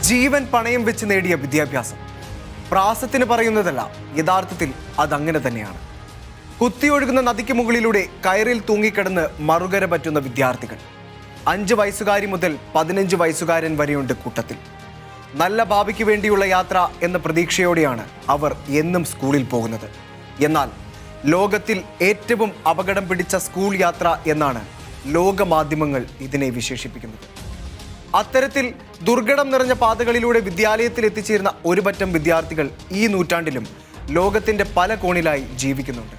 ജീവൻ പണയം വെച്ച് നേടിയ വിദ്യാഭ്യാസം പ്രാസത്തിന് പറയുന്നതല്ല, യഥാർത്ഥത്തിൽ അതങ്ങനെ തന്നെയാണ്. കുത്തിയൊഴുകുന്ന നദിക്ക് മുകളിലൂടെ കയറിൽ തൂങ്ങിക്കിടന്ന് മറുകര പറ്റുന്ന വിദ്യാർത്ഥികൾ. 5 വയസ്സുകാരി മുതൽ 15 വയസ്സുകാരൻ വരെയുണ്ട് കൂട്ടത്തിൽ. നല്ല ഭാവിക്ക് വേണ്ടിയുള്ള യാത്ര എന്ന പ്രതീക്ഷയോടെയാണ് അവർ എന്നും സ്കൂളിൽ പോകുന്നത്. എന്നാൽ ലോകത്തിൽ ഏറ്റവും അപകടം പിടിച്ച സ്കൂൾ യാത്ര എന്നാണ് ലോകമാധ്യമങ്ങൾ ഇതിനെ വിശേഷിപ്പിക്കുന്നത്. അത്തരത്തിൽ ദുർഘടം നിറഞ്ഞ പാതകളിലൂടെ വിദ്യാലയത്തിൽ എത്തിച്ചേരുന്ന ഒരു പറ്റം വിദ്യാർത്ഥികൾ ഈ നൂറ്റാണ്ടിലും ലോകത്തിൻ്റെ പല കോണിലായി ജീവിക്കുന്നുണ്ട്.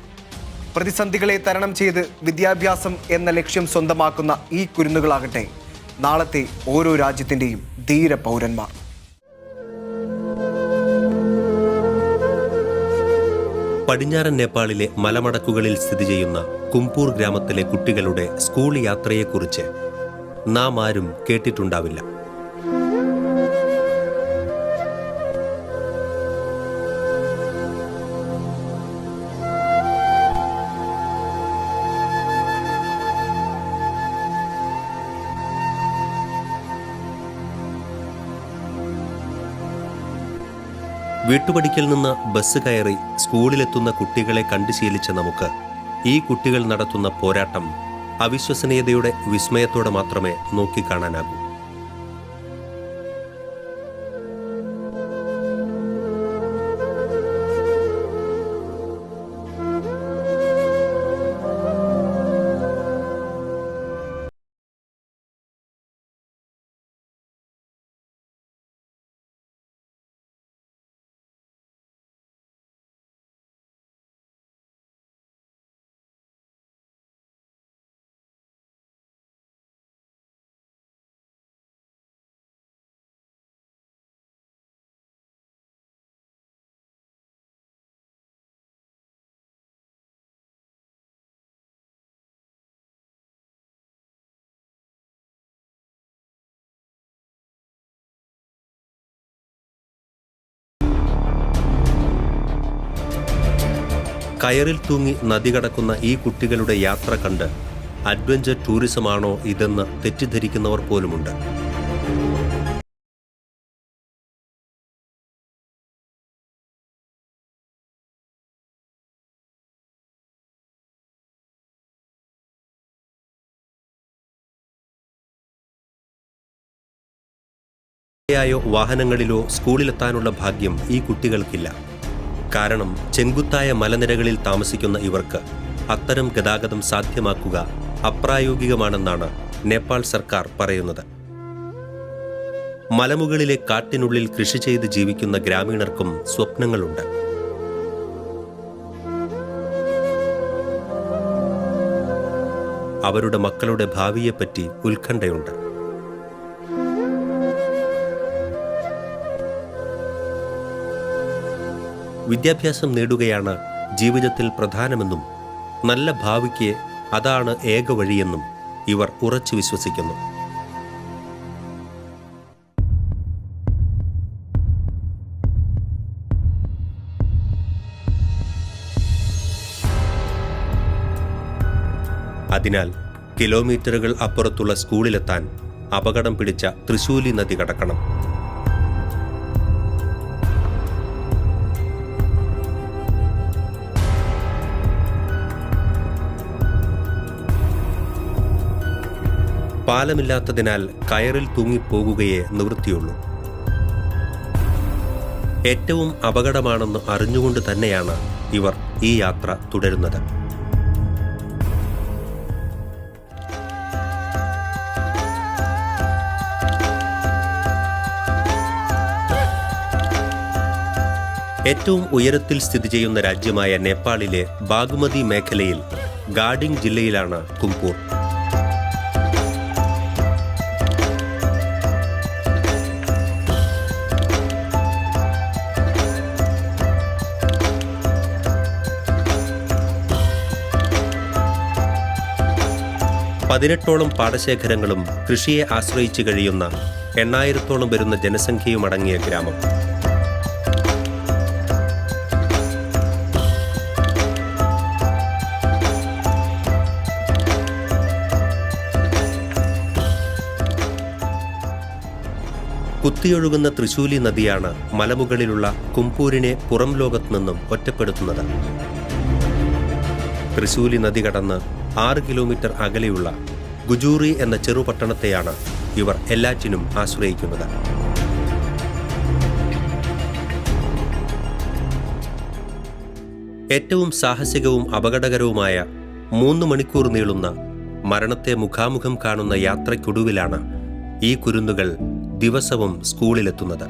പ്രതിസന്ധികളെ തരണം ചെയ്ത് വിദ്യാഭ്യാസം എന്ന ലക്ഷ്യം സ്വന്തമാക്കുന്ന ഈ കുരുന്നുകളാകട്ടെ നാളത്തെ ഓരോ രാജ്യത്തിൻ്റെയും ധീര പൗരന്മാർ. പടിഞ്ഞാറൻ നേപ്പാളിലെ മലമടക്കുകളിൽ സ്ഥിതി ചെയ്യുന്ന കുംപൂർ ഗ്രാമത്തിലെ കുട്ടികളുടെ സ്കൂൾ യാത്രയെക്കുറിച്ച് നാം ആരും കേട്ടിട്ടുണ്ടാവില്ല. വീട്ടുപടിക്കൽ നിന്ന് ബസ് കയറി സ്കൂളിലെത്തുന്ന കുട്ടികളെ കണ്ടു ശീലിച്ച നമുക്ക് ഈ കുട്ടികൾ നടത്തുന്ന പോരാട്ടം അവിശ്വസനീയതയുടെ വിസ്മയത്തോടെ മാത്രമേ നോക്കിക്കാണാനാകൂ. കയറിൽ തൂങ്ങി നദി കടക്കുന്ന ഈ കുട്ടികളുടെ യാത്ര കണ്ട് അഡ്വഞ്ചർ ടൂറിസമാണോ ഇതെന്ന് തെറ്റിദ്ധരിക്കുന്നവർ പോലുമുണ്ട്. വാഹനങ്ങളിലോ സ്കൂളിലെത്താനുള്ള ഭാഗ്യം ഈ കുട്ടികൾക്കില്ല. കാരണം ചെങ്കുത്തായ മലനിരകളിൽ താമസിക്കുന്ന ഇവർക്ക് അത്തരം ഗതാഗതം സാധ്യമാക്കുക അപ്രായോഗികമാണെന്നാണ് നേപ്പാൾ സർക്കാർ പറയുന്നത്. മലമുകളിലെ കാട്ടിനുള്ളിൽ കൃഷി ചെയ്ത് ജീവിക്കുന്ന ഗ്രാമീണർക്കും സ്വപ്നങ്ങളുണ്ട്. അവരുടെ മക്കളുടെ ഭാവിയെപ്പറ്റി ഉത്കണ്ഠയുണ്ട്. വിദ്യാഭ്യാസം നേടുകയാണ് ജീവിതത്തിൽ പ്രധാനമെന്നും നല്ല ഭാവിക്ക് അതാണ് ഏക വഴിയെന്നും ഇവർ ഉറച്ചു വിശ്വസിക്കുന്നു. അതിനാൽ കിലോമീറ്ററുകൾ അപ്പുറത്തുള്ള സ്കൂളിലെത്താൻ അപകടം പിടിച്ച തൃശൂലി നദി കടക്കണം. പാലമില്ലാത്തതിനാൽ കയറിൽ തൂങ്ങിപ്പോകുകയേ നിവൃത്തിയുള്ളൂ. ഏറ്റവും അപകടമാണെന്ന് അറിഞ്ഞുകൊണ്ട് തന്നെയാണ് ഇവർ ഈ യാത്ര തുടരുന്നത്. ഏറ്റവും ഉയരത്തിൽ സ്ഥിതി ചെയ്യുന്ന രാജ്യമായ നേപ്പാളിലെ ബാഗ്മതി മേഖലയിൽ ഗാഡിംഗ് ജില്ലയിലാണ് കുംപൂർ. പതിനെട്ടോളം പാടശേഖരങ്ങളും കൃഷിയെ ആശ്രയിച്ച് കഴിയുന്ന 8000-ഓളം വരുന്ന ജനസംഖ്യയുമടങ്ങിയ ഗ്രാമം. കുത്തിയൊഴുകുന്ന തൃശൂലി നദിയാണ് മലമുകളിലുള്ള കുംപൂരിനെ പുറം ലോകത്തു നിന്നും ഒറ്റപ്പെടുത്തുന്നത്. തൃശൂലി നദി കടന്ന് 6 കിലോമീറ്റർ അകലെയുള്ള ഗുജൂറി എന്ന ചെറുപട്ടണത്തെയാണ് ഇവർ എല്ലാറ്റിനും ആശ്രയിക്കുന്നത്. ഏറ്റവും സാഹസികവും അപകടകരവുമായ 3 മണിക്കൂർ നീളുന്ന മരണത്തെ മുഖാമുഖം കാണുന്ന യാത്രയ്ക്കൊടുവിലാണ് ഈ കുരുന്നുകൾ ദിവസവും സ്കൂളിലെത്തുന്നത്.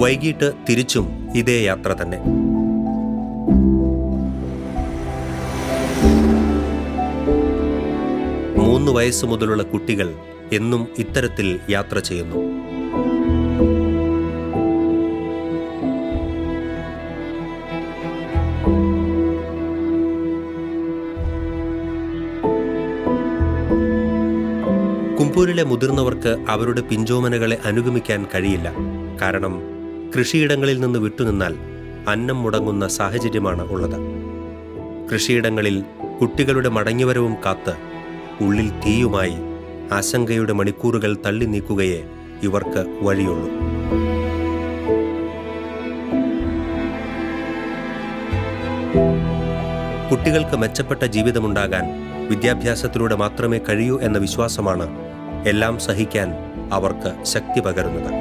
വൈകിട്ട് തിരിച്ചും ഇതേ യാത്ര തന്നെ. മൂന്ന് വയസ്സ് മുതലുള്ള കുട്ടികൾ എന്നും ഇത്തരത്തിൽ യാത്ര ചെയ്യുന്നു. കുംപൂരിലെ മുതിർന്നവർക്ക് അവരുടെ പിഞ്ചോമനകളെ അനുഗമിക്കാൻ കഴിയില്ല. കാരണം കൃഷിയിടങ്ങളിൽ നിന്ന് വിട്ടുനിന്നാൽ അന്നം മുടങ്ങുന്ന സാഹചര്യമാണ് ഉള്ളത്. കൃഷിയിടങ്ങളിൽ കുട്ടികളുടെ മടങ്ങിവരവും കാത്ത് ഉള്ളിൽ തീയുമായി ആശങ്കയുടെ മണിക്കൂറുകൾ തള്ളി നീക്കുകയേ ഇവർക്ക് വഴിയുള്ളൂ. കുട്ടികൾക്ക് മെച്ചപ്പെട്ട ജീവിതമുണ്ടാകാൻ വിദ്യാഭ്യാസത്തിലൂടെ മാത്രമേ കഴിയൂ എന്ന വിശ്വാസമാണ് എല്ലാം സഹിക്കാൻ അവർക്ക് ശക്തി പകരുന്നത്.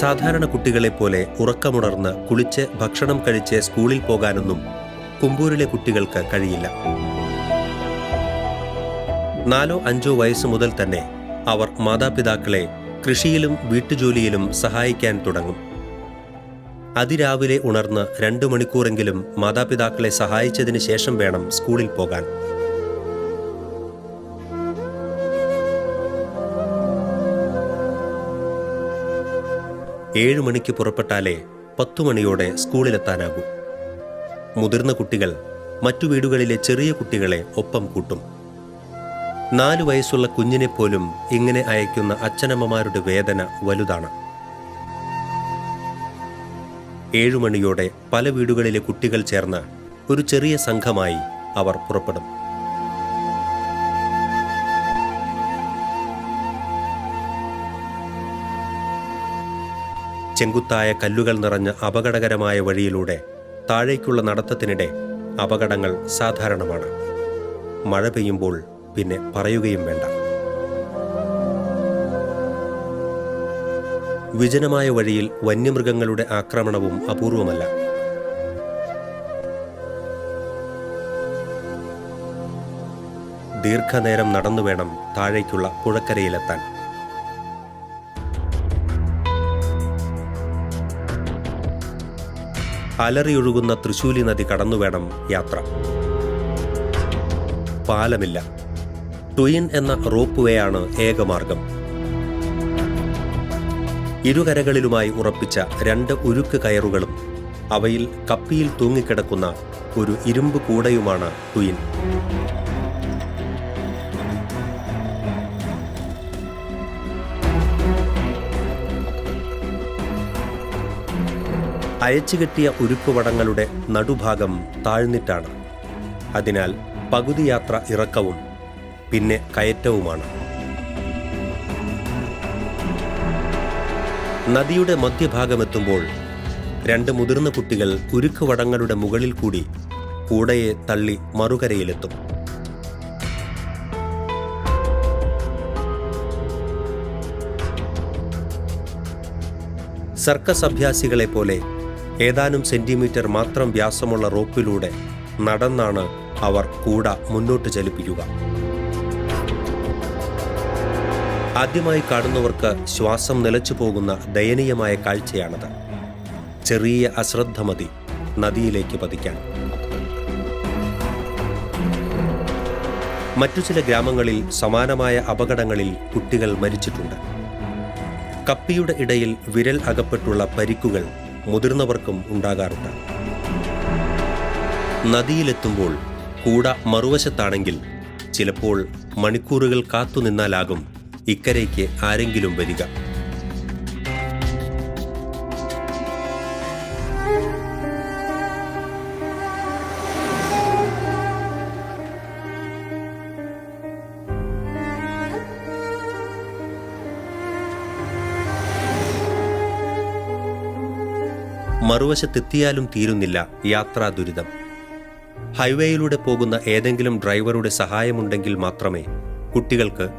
സാധാരണ കുട്ടികളെപ്പോലെ ഉറക്കമുണർന്ന് കുളിച്ച് ഭക്ഷണം കഴിച്ച് സ്കൂളിൽ പോകാനൊന്നും കുംപൂരിലെ കുട്ടികൾക്ക് കഴിയില്ല. 4-5 വയസ്സ് മുതൽ തന്നെ അവർ മാതാപിതാക്കളെ കൃഷിയിലും വീട്ടുജോലിയിലും സഹായിക്കാൻ തുടങ്ങും. അതിരാവിലെ ഉണർന്ന് 2 മണിക്കൂറെങ്കിലും മാതാപിതാക്കളെ സഹായിച്ചതിന് ശേഷം വേണം സ്കൂളിൽ പോകാൻ. ഏഴ് മണിക്ക് പുറപ്പെട്ടാലേ 10 മണിയോടെ സ്കൂളിലെത്താനാകൂ. മുതിർന്ന കുട്ടികൾ മറ്റു വീടുകളിലെ ചെറിയ കുട്ടികളെ ഒപ്പം കൂട്ടും. 4 വയസ്സുള്ള കുഞ്ഞിനെ പോലും ഇങ്ങനെ അയക്കുന്ന അച്ഛനമ്മമാരുടെ വേദന വലുതാണ്. 7 മണിയോടെ പല വീടുകളിലെ കുട്ടികൾ ചേർന്ന് ഒരു ചെറിയ സംഘമായി അവർ പുറപ്പെടും. ചെങ്കുത്തായ കല്ലുകൾ നിറഞ്ഞ അപകടകരമായ വഴിയിലൂടെ താഴേക്കുള്ള നടത്തത്തിനിടെ അപകടങ്ങൾ സാധാരണമാണ്. മഴ പെയ്യുമ്പോൾ പിന്നെ പറയുകയും വേണ്ട. വിജനമായ വഴിയിൽ വന്യമൃഗങ്ങളുടെ ആക്രമണവും അപൂർവമല്ല. ദീർഘനേരം നടന്നു വേണം താഴേക്കുള്ള പുഴക്കരയിലെത്താൻ. അലറിയൊഴുകുന്ന തൃശൂലി നദി കടന്നുവേണം യാത്ര. പാലമില്ല. ട്വയിൻ എന്ന റോപ്പ് വേ ആണ് ഏകമാർഗം. ഇരുകരകളിലുമായി ഉറപ്പിച്ച 2 ഉരുക്ക് കയറുകളും അവയിൽ കപ്പിയിൽ തൂങ്ങിക്കിടക്കുന്ന ഒരു ഇരുമ്പ് കൂടയുമാണ് ട്വയിൻ. അയച്ചുകെട്ടിയ ഉരുക്കുവടങ്ങളുടെ നടുഭാഗം താഴ്ന്നിട്ടാണ്. അതിനാൽ പകുതി യാത്ര ഇറക്കവും പിന്നെ കയറ്റവുമാണ്. നദിയുടെ മധ്യഭാഗമെത്തുമ്പോൾ 2 മുതിർന്ന കുട്ടികൾ ഉരുക്കുവടങ്ങളുടെ മുകളിൽ കൂടി കൂടയെ തള്ളി മറുകരയിലെത്തും. സർക്കസ് അഭ്യാസികളെപ്പോലെ ഏതാനും സെന്റിമീറ്റർ മാത്രം വ്യാസമുള്ള റോപ്പിലൂടെ നടന്നാണ് അവർ കൂട മുന്നോട്ട് ചലിപ്പിക്കുക. ആദ്യമായി കാണുന്നവർക്ക് ശ്വാസം നിലച്ചു പോകുന്ന ദയനീയമായ കാഴ്ചയാണത്. ചെറിയ അശ്രദ്ധ മതി നദിയിലേക്ക് പതിക്കാൻ. മറ്റു ചില ഗ്രാമങ്ങളിൽ സമാനമായ അപകടങ്ങളിൽ കുട്ടികൾ മരിച്ചിട്ടുണ്ട്. കപ്പിയുടെ ഇടയിൽ വിരൽ അകപ്പെട്ടുള്ള പരിക്കുകൾ മുതിർന്നവർക്കും ഉണ്ടാകാറുണ്ട്. നദിയിലെത്തുമ്പോൾ കൂട മറുവശത്താണെങ്കിൽ ചിലപ്പോൾ മണിക്കൂറുകൾ കാത്തുനിന്നാലാകും ഇക്കരയ്ക്ക് ആരെങ്കിലും വരിക. മറുവശത്തെത്തിയാലും തീരുന്നില്ല യാത്രാ ദുരിതം. ഹൈവേയിലൂടെ പോകുന്ന ഏതെങ്കിലും ഡ്രൈവറുടെ സഹായമുണ്ടെങ്കിൽ മാത്രമേ കുട്ടികൾക്ക്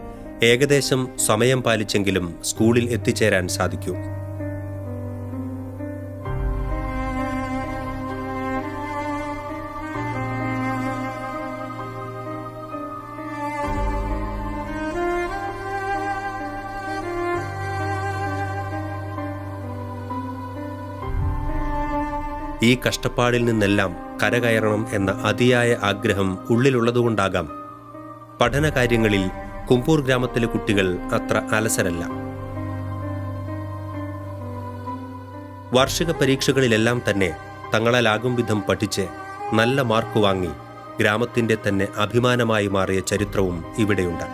ഏകദേശം സമയം പാലിച്ചെങ്കിലും സ്കൂളിൽ എത്തിച്ചേരാൻ സാധിക്കൂ. ഈ കഷ്ടപ്പാടിൽ നിന്നെല്ലാം കരകയറണം എന്ന അതിയായ ആഗ്രഹം ഉള്ളിലുള്ളതുകൊണ്ടാകാം പഠനകാര്യങ്ങളിൽ കുമ്പൂർ ഗ്രാമത്തിലെ കുട്ടികൾ അത്ര അലസരല്ല. വാർഷിക പരീക്ഷകളിലെല്ലാം തന്നെ തങ്ങളാലാകും വിധം പഠിച്ച് നല്ല മാർക്ക് വാങ്ങി ഗ്രാമത്തിന്റെ തന്നെ അഭിമാനമായി മാറിയ ചരിത്രവും ഇവിടെയുണ്ട്.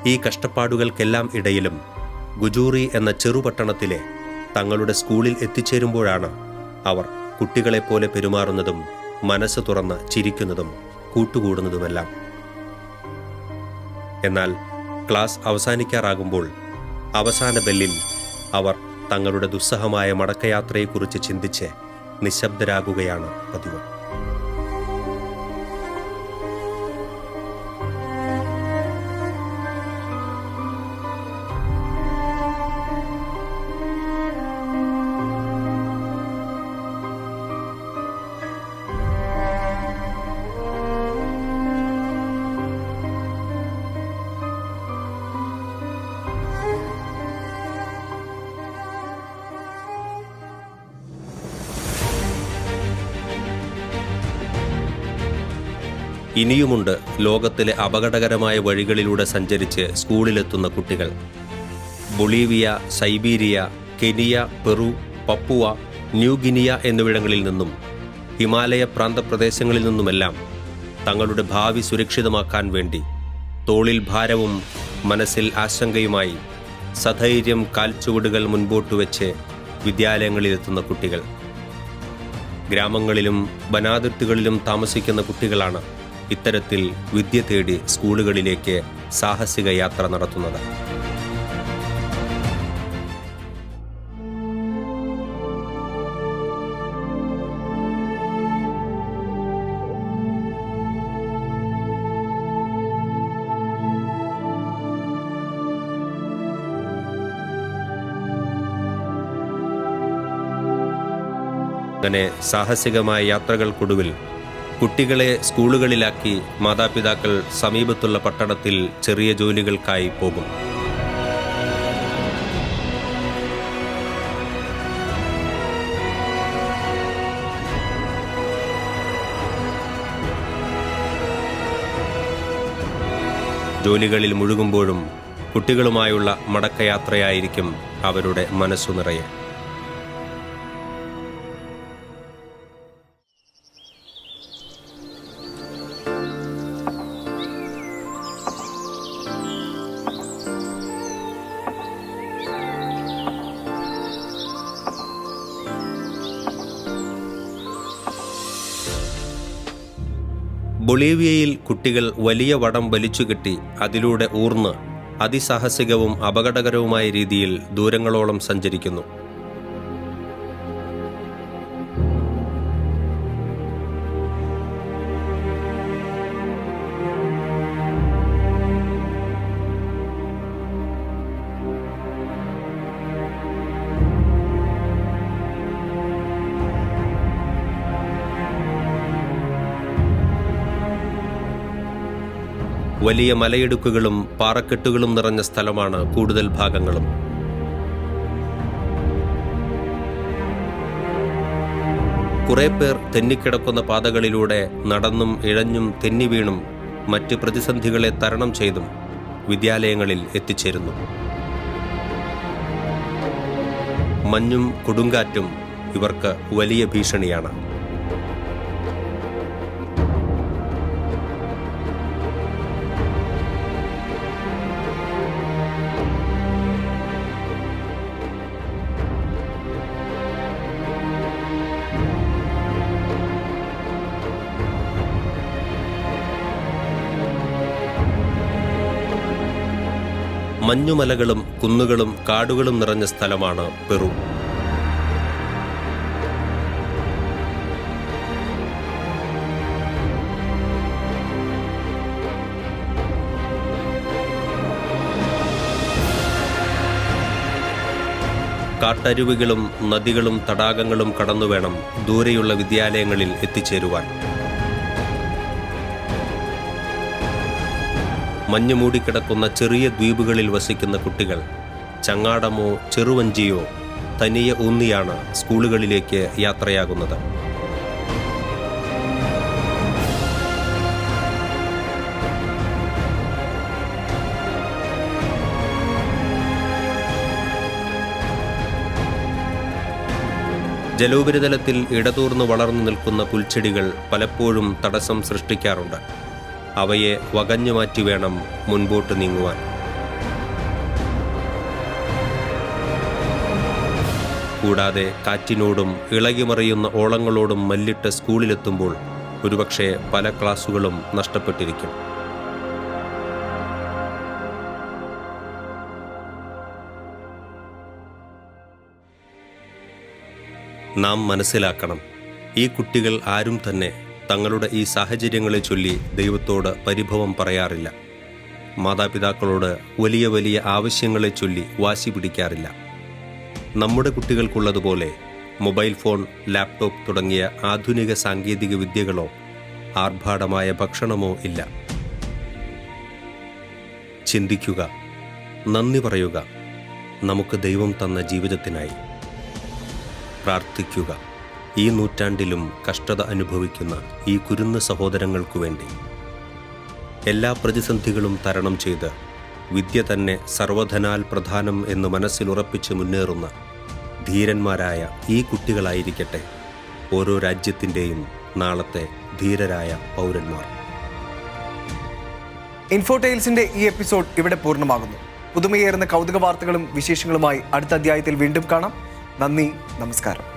ഈ കഷ്ടപ്പാടുകൾക്കെല്ലാം ഇടയിലും ഗുജൂറി എന്ന ചെറുപട്ടണത്തിലെ തങ്ങളുടെ സ്കൂളിൽ എത്തിച്ചേരുമ്പോഴാണ് അവർ കുട്ടികളെപ്പോലെ പെരുമാറുന്നതും മനസ്സ് തുറന്ന് ചിരിക്കുന്നതും കൂട്ടുകൂടുന്നതുമെല്ലാം. എന്നാൽ ക്ലാസ് അവസാനിക്കാറാകുമ്പോൾ അവസാന ബെല്ലിൽ അവർ തങ്ങളുടെ ദുസ്സഹമായ മടക്കയാത്രയെക്കുറിച്ച് ചിന്തിച്ച് നിശബ്ദരാകുകയാണ് പതിവ്. ഇനിയുമുണ്ട് ലോകത്തിലെ അപകടകരമായ വഴികളിലൂടെ സഞ്ചരിച്ച് സ്കൂളിലെത്തുന്ന കുട്ടികൾ. Bolivia, Siberia, Kenya, Peru, Papua, new guinea എന്നിവിടങ്ങളിൽ നിന്നും ഹിമാലയ പ്രാന്തപ്രദേശങ്ങളിൽ നിന്നുമെല്ലാം തങ്ങളുടെ ഭാവി സുരക്ഷിതമാക്കാൻ വേണ്ടി തോളിൽ ഭാരവും മനസ്സിൽ ആശങ്കയുമായി സധൈര്യം കാൽച്ചുവടുകൾ മുൻപോട്ട് വെച്ച് വിദ്യാലയങ്ങളിലെത്തുന്ന കുട്ടികൾ. ഗ്രാമങ്ങളിലും വനാതിർത്തികളിലും താമസിക്കുന്ന കുട്ടികളാണ് ഇത്തരത്തിൽ വിദ്യ തേടി സ്കൂളുകളിലേക്ക് സാഹസിക യാത്ര നടത്തുന്നത്. അങ്ങനെ സാഹസികമായ യാത്രകൾക്കൊടുവിൽ കുട്ടികളെ സ്കൂളുകളിലാക്കി മാതാപിതാക്കൾ സമീപത്തുള്ള പട്ടണത്തിൽ ചെറിയ ജോലികൾക്കായി പോകും. ജോലികളിൽ മുഴുകുമ്പോഴും കുട്ടികളുമായുള്ള മടക്കയാത്രയായിരിക്കും അവരുടെ മനസ്സു നിറയെ. ബൊളീവിയയിൽ കുട്ടികൾ വലിയ വടം വലിച്ചുകെട്ടി അതിലൂടെ ഊർന്ന് അതിസാഹസികവും അപകടകരവുമായ രീതിയിൽ ദൂരങ്ങളോളം സഞ്ചരിക്കുന്നു. വലിയ മലയിടുക്കുകളും പാറക്കെട്ടുകളും നിറഞ്ഞ സ്ഥലമാണ് കൂടുതൽ ഭാഗങ്ങളും. കുറെ പേർ തെന്നിക്കിടക്കുന്ന പാതകളിലൂടെ നടന്നും ഇഴഞ്ഞും തെന്നിവീണും മറ്റ് പ്രതിസന്ധികളെ തരണം ചെയ്തും വിദ്യാലയങ്ങളിൽ എത്തിച്ചേരുന്നു. മഞ്ഞും കൊടുങ്കാറ്റും ഇവർക്ക് വലിയ ഭീഷണിയാണ്. മഞ്ഞുമലകളും കുന്നുകളും കാടുകളും നിറഞ്ഞ സ്ഥലമാണ് പെറു. കാട്ടരുവികളും നദികളും തടാകങ്ങളും കടന്നുവേണം ദൂരെയുള്ള വിദ്യാലയങ്ങളിൽ എത്തിച്ചേരുവാൻ. മഞ്ഞ് മൂടിക്കിടക്കുന്ന ചെറിയ ദ്വീപുകളിൽ വസിക്കുന്ന കുട്ടികൾ ചങ്ങാടമോ ചെറുവഞ്ചിയോ തനിയെ ഊന്നിയാണ് സ്കൂളുകളിലേക്ക് യാത്രയാകുന്നത്. ജലോപരിതലത്തിൽ ഇടതൂർന്ന് വളർന്നു നിൽക്കുന്ന പുൽച്ചെടികൾ പലപ്പോഴും തടസ്സം സൃഷ്ടിക്കാറുണ്ട്. അവയെ വകഞ്ഞു മാറ്റി വേണം മുൻപോട്ട് നീങ്ങുവാൻ. കൂടാതെ കാറ്റിനോടും ഇളകിമറിയുന്ന ഓളങ്ങളോടും മല്ലിട്ട് സ്കൂളിലെത്തുമ്പോൾ ഒരുപക്ഷെ പല ക്ലാസുകളും നഷ്ടപ്പെട്ടിരിക്കും. നാം മനസ്സിലാക്കണം, ഈ കുട്ടികൾ ആരും തന്നെ തങ്ങളുടെ ഈ സാഹചര്യങ്ങളെ ചൊല്ലി ദൈവത്തോട് പരിഭവം പറയാറില്ല. മാതാപിതാക്കളോട് വലിയ വലിയ ആവശ്യങ്ങളെ ചൊല്ലി വാശി പിടിക്കാറില്ല. നമ്മുടെ കുട്ടികൾക്കുള്ളതുപോലെ മൊബൈൽ ഫോൺ, ലാപ്ടോപ്പ് തുടങ്ങിയ ആധുനിക സാങ്കേതിക വിദ്യകളോ ആർഭാടമായ ഭക്ഷണമോ ഇല്ല. ചിന്തിക്കുക, നന്ദി പറയുക നമുക്ക് ദൈവം തന്ന ജീവിതത്തിനായി. പ്രാർത്ഥിക്കുക, ഈ നൂറ്റാണ്ടിലും കഷ്ടത അനുഭവിക്കുന്ന ഈ കുരുന്ന സഹോദരങ്ങൾക്കു വേണ്ടി. എല്ലാ പ്രതിസന്ധികളും തരണം ചെയ്ത് വിദ്യ തന്നെ സർവധനാൽ പ്രധാനം എന്ന് മനസ്സിലുറപ്പിച്ച് മുന്നേറുന്ന ധീരന്മാരായ ഈ കുട്ടികളായിരിക്കട്ടെ ഓരോ രാജ്യത്തിൻ്റെയും നാളത്തെ ധീരരായ പൗരന്മാർ. ഇൻഫോടെയിൽസിന്റെ ഈ എപ്പിസോഡ് ഇവിടെ പൂർണ്ണമാകുന്നു. പുതുമയേറുന്ന കൗതുക വാർത്തകളും വിശേഷങ്ങളുമായി അടുത്ത അധ്യായത്തിൽ വീണ്ടും കാണാം. നന്ദി, നമസ്കാരം.